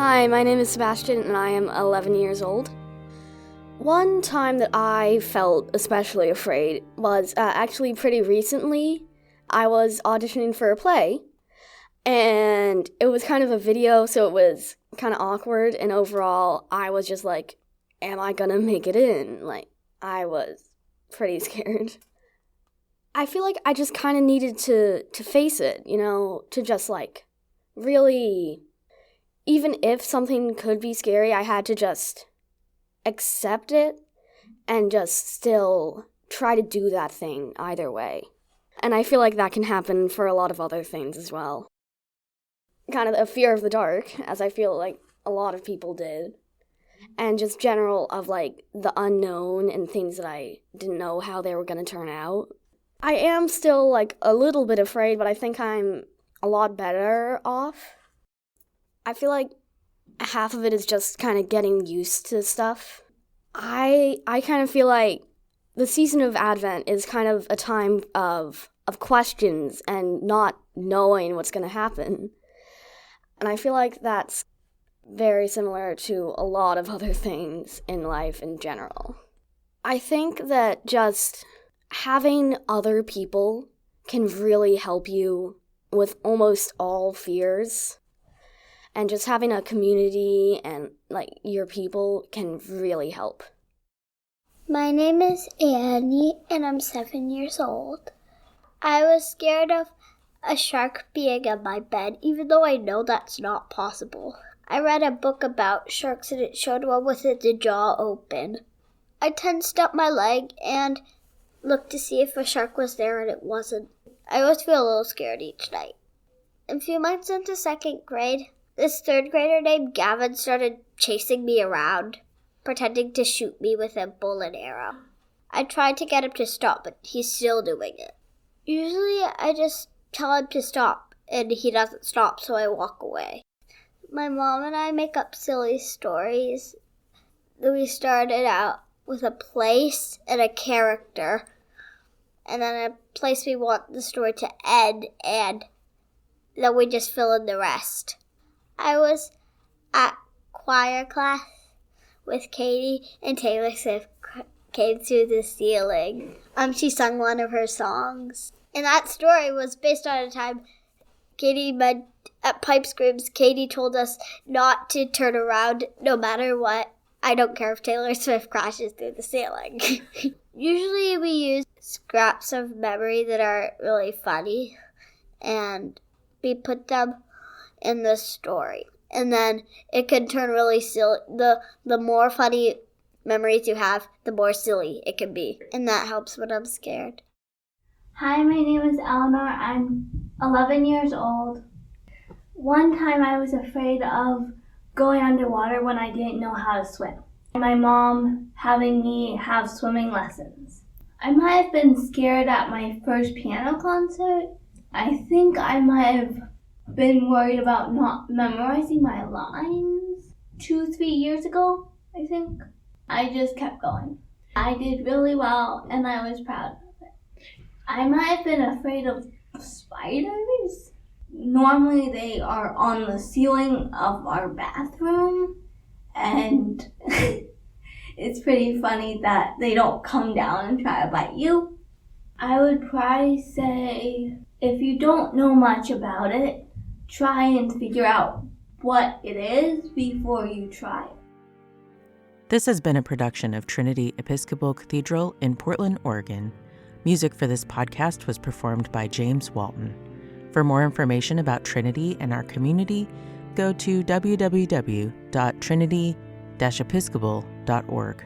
Hi, my name is Sebastian and I am 11 years old. One time that I felt especially afraid was actually pretty recently. I was auditioning for a play, and it was kind of a video, so it was kind of awkward, and overall, I was just like, am I gonna make it in? I was pretty scared. I feel like I just kind of needed to face it, to just, really, even if something could be scary, I had to just accept it and just still try to do that thing either way. And I feel like that can happen for a lot of other things as well. Kind of a fear of the dark, as I feel like a lot of people did. And just general of, the unknown and things that I didn't know how they were going to turn out. I am still, a little bit afraid, but I think I'm a lot better off. I feel like half of it is just kind of getting used to stuff. I kind of feel like the season of Advent is kind of a time of questions and not knowing what's going to happen. And I feel like that's very similar to a lot of other things in life in general. I think that just having other people can really help you with almost all fears. And just having a community and, your people can really help. My name is Annie, and I'm 7 years old. I was scared of a shark being on my bed, even though I know that's not possible. I read a book about sharks, and it showed one with the jaw open. I tensed up my leg and looked to see if a shark was there, and it wasn't. I always feel a little scared each night. A few months into second grade, this third grader named Gavin started chasing me around, pretending to shoot me with a bow and arrow. I tried to get him to stop, but he's still doing it. Usually I just tell him to stop, and he doesn't stop, so I walk away. My mom and I make up silly stories. We started out with a place and a character, and then a place we want the story to end, and then we just fill in the rest. I was at choir class with Katie, and Taylor Swift came through the ceiling. She sung one of her songs. And that story was based on a time Katie met at Pipe Screams. Katie told us not to turn around no matter what. I don't care if Taylor Swift crashes through the ceiling. Usually we use scraps of memory that are really funny, and we put them in the story. And then it can turn really silly. The more funny memories you have, the more silly it can be. And that helps when I'm scared. Hi, my name is Eleanor. I'm 11 years old. One time I was afraid of going underwater when I didn't know how to swim. My mom having me have swimming lessons. I might have been scared at my first piano concert. I think I might have been worried about not memorizing my lines 2-3 years ago, I think. I just kept going. I did really well, and I was proud of it. I might have been afraid of spiders. Normally they are on the ceiling of our bathroom, and it's pretty funny that they don't come down and try to bite you. I would probably say, if you don't know much about it, try and figure out what it is before you try it. This has been a production of Trinity Episcopal Cathedral in Portland, Oregon. Music for this podcast was performed by James Walton. For more information about Trinity and our community, go to www.trinity-episcopal.org.